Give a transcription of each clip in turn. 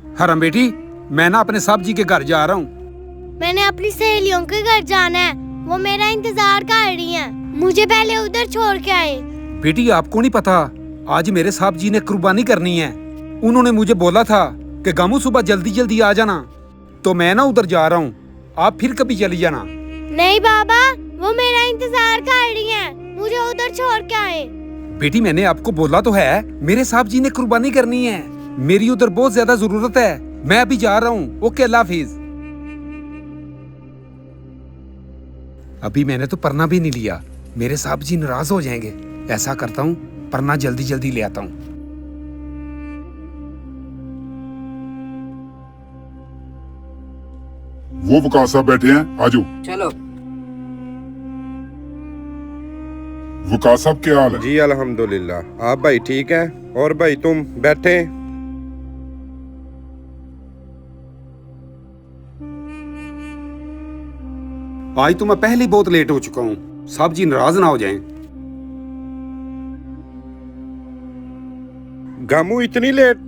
हरम बेटी, मैं ना अपने साहब जी के घर जा रहा हूँ। मैंने अपनी सहेलियों के घर जाना है, वो मेरा इंतजार कर रही हैं। मुझे पहले उधर छोड़ के आए। बेटी आपको नहीं पता, आज मेरे साहब जी ने कुर्बानी करनी है। उन्होंने मुझे बोला था कि गामू सुबह जल्दी जल्दी आ जाना, तो मैं ना उधर जा रहा हूँ, आप फिर कभी चली जाना। नहीं बाबा, वो मेरा इंतजार कर रही हैं, मुझे उधर छोड़ के आए। बेटी मैंने आपको बोला तो है, मेरे साहब जी ने कुर्बानी करनी है, मेरी उधर बहुत ज्यादा जरूरत है। मैं अभी जा रहा हूँ। ओके, अल्लाह हाफिज। अभी मैंने तो परना भी नहीं लिया, मेरे साहब जी नाराज हो जाएंगे। ऐसा करता हूँ, परना जल्दी जल्दी ले आता हूँ। वो वकास साहब बैठे हैं, आजो। चलो वकास साहब क्या हाल है? जी अल्हम्दुलिल्लाह। आप भाई ठीक है? और भाई तुम बैठे? आज तो मैं पहले ही बहुत लेट हो चुका हूँ, साहब जी नाराज ना हो जाएं। गामू इतनी लेट?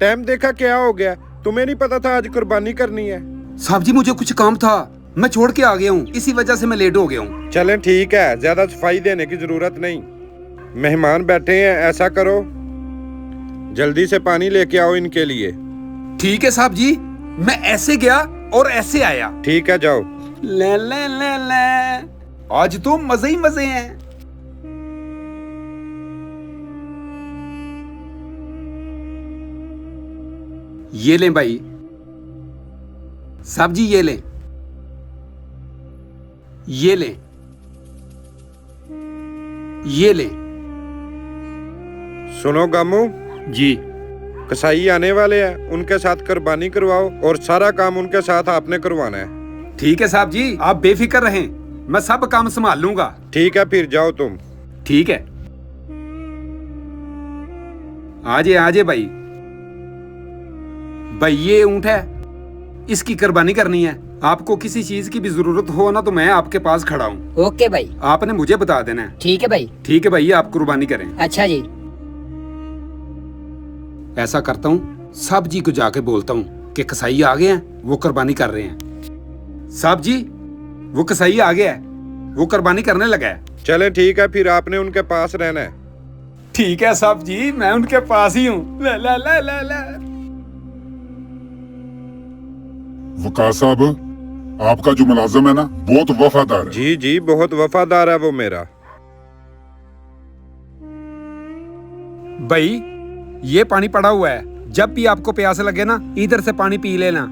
टाइम देखा क्या हो गया? तुम्हें नहीं पता था आज कुर्बानी करनी है? साहब जी मुझे कुछ काम था, मैं छोड़ के आ गया हूँ, इसी वजह से मैं लेट हो गया हूँ। चलें ठीक है, ज्यादा सफाई देने की जरूरत नहीं। मेहमान बैठे हैं, ऐसा करो जल्दी से पानी लेके आओ इनके लिए। ठीक है साहब जी, मैं ऐसे गया और ऐसे आया। ठीक है, जाओ। ले ले ले ले, आज तो मजे ही मजे हैं। ये लें भाई साहब जी, ये लें, ये लें, ये लें। सुनो गामू जी कसाई आने वाले हैं, उनके साथ कुर्बानी करवाओ और सारा काम उनके साथ आपने करवाना है। ठीक है साहब जी, आप बेफिक्र रहें, मैं सब काम संभाल लूंगा। ठीक है, फिर जाओ तुम। ठीक है, आजे आजे भाई। भाई ये ऊंट है, इसकी कुर्बानी करनी है। आपको किसी चीज की भी जरूरत हो ना, तो मैं आपके पास खड़ा हूँ। ओके भाई। आपने मुझे बता देना है। ठीक है भाई। ठीक है भाई, आप कुर्बानी करें। अच्छा जी। ऐसा करता हूँ, साहब जी को जाके बोलता हूँ कि कसाई आ गए हैं, वो कुर्बानी कर रहे हैं। साहब जी, वो कसाई आ गया है, वो कुर्बानी करने लगा है। चले ठीक है, फिर आपने उनके पास रहना है। ठीक है साहब जी, मैं उनके पास ही हूँ। ला ला ला ला ला। वकास साहब, आपका जो मुलाजिम है ना, बहुत वफादार है। जी जी, बहुत वफादार है वो मेरा। भाई ये पानी पड़ा हुआ है, जब भी आपको प्यास लगे ना, इधर से पानी पी लेना,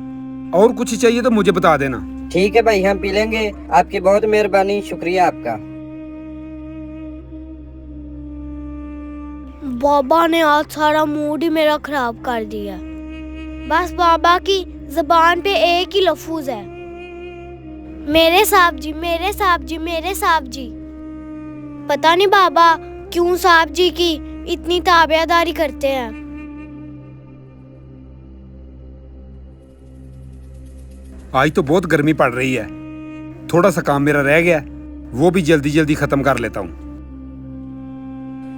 और कुछ चाहिए तो मुझे बता देना। ठीक है भाई, हम पी लेंगे। आपकी बहुत मेहरबानी, शुक्रिया आपका। बाबा ने आज सारा मूड ही मेरा खराब कर दिया। बस बाबा की जुबान पे एक ही लफ्ज़ है, मेरे साहब जी, मेरे साहब जी, मेरे साहब जी। पता नहीं बाबा क्यों साहब जी की इतनी ताबेदारी करते हैं। आज तो बहुत गर्मी पड़ रही है, थोड़ा सा काम मेरा रह गया, वो भी जल्दी जल्दी खत्म कर लेता हूँ।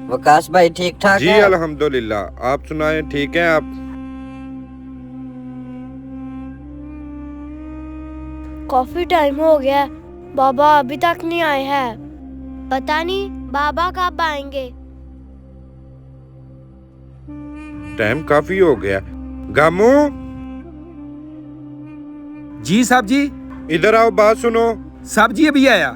वकास भाई ठीक ठाक जी है? अल्हम्दुलिल्लाह। आप सुनाए, ठीक है आप? काफी टाइम हो गया, बाबा अभी तक नहीं आए हैं। पता नहीं बाबा कब आएंगे। टाइम काफी हो गया। गामू जी साहब जी। इधर आओ, बात सुनो। साहब जी अभी आया।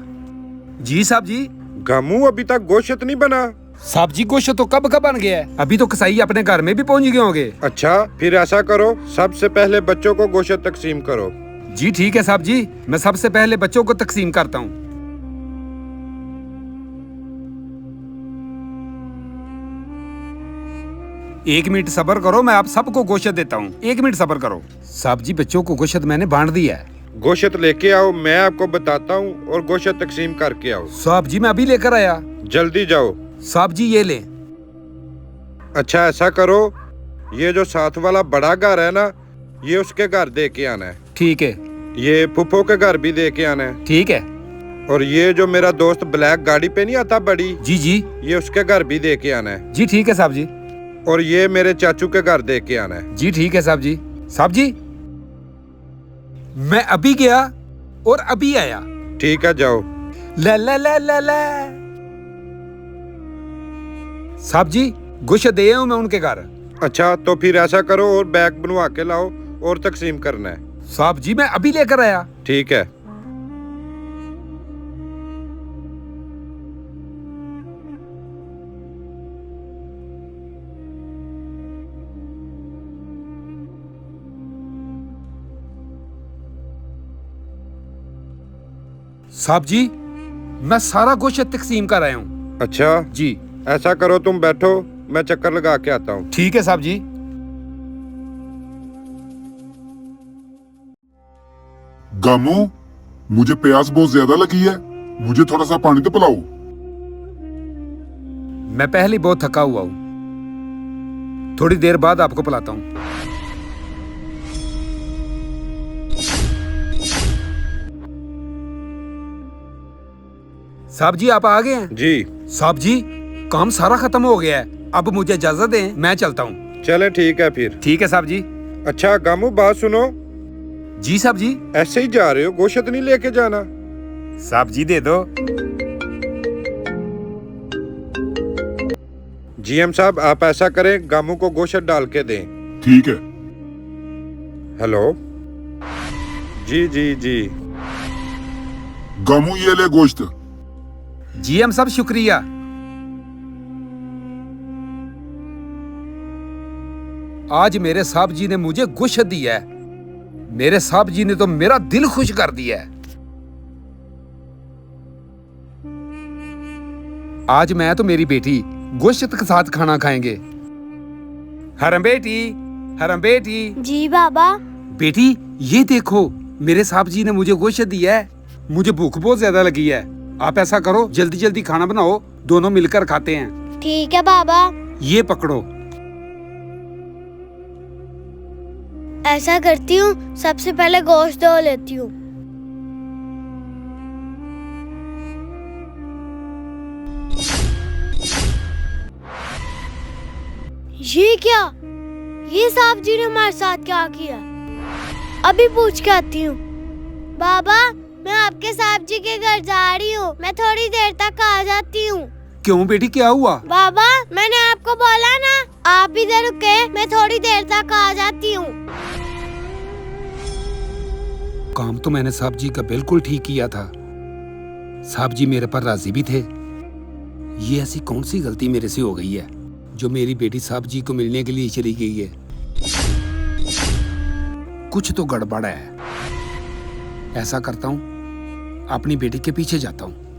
जी साहब जी। गामू अभी तक गोश्त नहीं बना? साहब जी गोश्त तो कब का बन गया है, अभी तो कसाई अपने घर में भी पहुंच गए होंगे। अच्छा, फिर ऐसा करो, सबसे पहले बच्चों को गोश्त तकसीम करो। जी ठीक है साहब जी, मैं सबसे पहले बच्चों को तकसीम करता हूँ। एक मिनट सब्र करो, मैं आप सबको गोश्त देता हूँ। एक मिनट सब्र करो। साहब जी बच्चों को गोश्त मैंने बांट दिया है। गोश्त लेके आओ, मैं आपको बताता हूँ, और गोश्त तकसीम करके आओ। साहब जी मैं अभी लेकर आया। जल्दी जाओ। साहब जी ये ले। अच्छा ऐसा करो, ये जो साथ वाला बड़ा घर है ना, ये उसके घर दे के आना है। ठीक है। ये फुफो के घर भी दे के आना है। ठीक है। और ये जो मेरा दोस्त ब्लैक गाड़ी पे नहीं आता बड़ी, जी जी। ये उसके घर भी दे के आना है। जी ठीक है साहब जी। और ये मेरे चाचू के घर दे के आना है। जी ठीक है साहब जी। साहब जी, मैं अभी गया और अभी आया। ठीक है, जाओ। ला ला ला ला ला। साहब जी, गोश्त दे हूं मैं उनके घर। अच्छा, तो फिर ऐसा करो और बैग बनवा के लाओ और तकसीम करना है। साहब जी, मैं अभी लेकर आया। ठीक है। साहब जी, मैं सारा गोश्त तकसीम कर आया हूँ। अच्छा जी। ऐसा करो, तुम बैठो, मैं चक्कर लगा के आता हूँ। ठीक है साहब जी। गामू, मुझे प्यास बहुत ज्यादा लगी है, मुझे थोड़ा सा पानी तो पिलाओ। मैं पहले बहुत थका हुआ हूँ, थोड़ी देर बाद आपको पिलाता हूँ। साहब जी, आप आ गए हैं? जी। साहब जी, काम सारा खत्म हो गया है, अब मुझे इजाजत दें, मैं चलता हूँ। चले, ठीक है फिर। ठीक है साहब जी। अच्छा गामू, बात सुनो। जी साहब जी। ऐसे ही जा रहे हो, गोश्त नहीं लेके जाना? साहब जी दे दो। जीएम साहब, आप ऐसा करें, गामू को गोश्त डाल के दें। ठीक है। हेलो। जी जी जी। गामू, ये ले गोश्त। जीएम साहब शुक्रिया। आज मेरे साहब जी ने मुझे गोश्त दिया है। मेरे साहब जी ने तो मेरा दिल खुश कर दिया है। आज मैं तो मेरी बेटी गोश्त के साथ खाना खाएंगे। हरम बेटी, हरम बेटी। जी बाबा। बेटी, ये देखो, मेरे साहब जी ने मुझे गोश्त दिया है। मुझे भूख बहुत ज्यादा लगी है। आप ऐसा करो, जल्दी जल्दी खाना बनाओ, दोनों मिलकर खाते हैं। ठीक है बाबा। ये पकड़ो। ऐसा करती हूँ, सबसे पहले गोश्त धो लेती हूँ। ये क्या? ये साहब जी ने हमारे साथ क्या किया? अभी पूछ के आती हूँ। बाबा, मैं आपके साहब जी के घर जा रही हूँ, मैं थोड़ी देर तक आ जाती हूँ। क्यों बेटी, क्या हुआ? बाबा, मैंने आपको बोला ना, आप इधर रुके, मैं थोड़ी देर तक आ जाती हूँ। काम तो मैंने साहब जी का बिल्कुल ठीक किया था। साहब जी मेरे पर राजी भी थे। ये ऐसी कौन सी गलती मेरे से हो गई है जो मेरी बेटी साहब जी को मिलने के लिए चली गई है? कुछ तो गड़बड़ है। ऐसा करता हूँ, अपनी बेटी के पीछे जाता हूँ।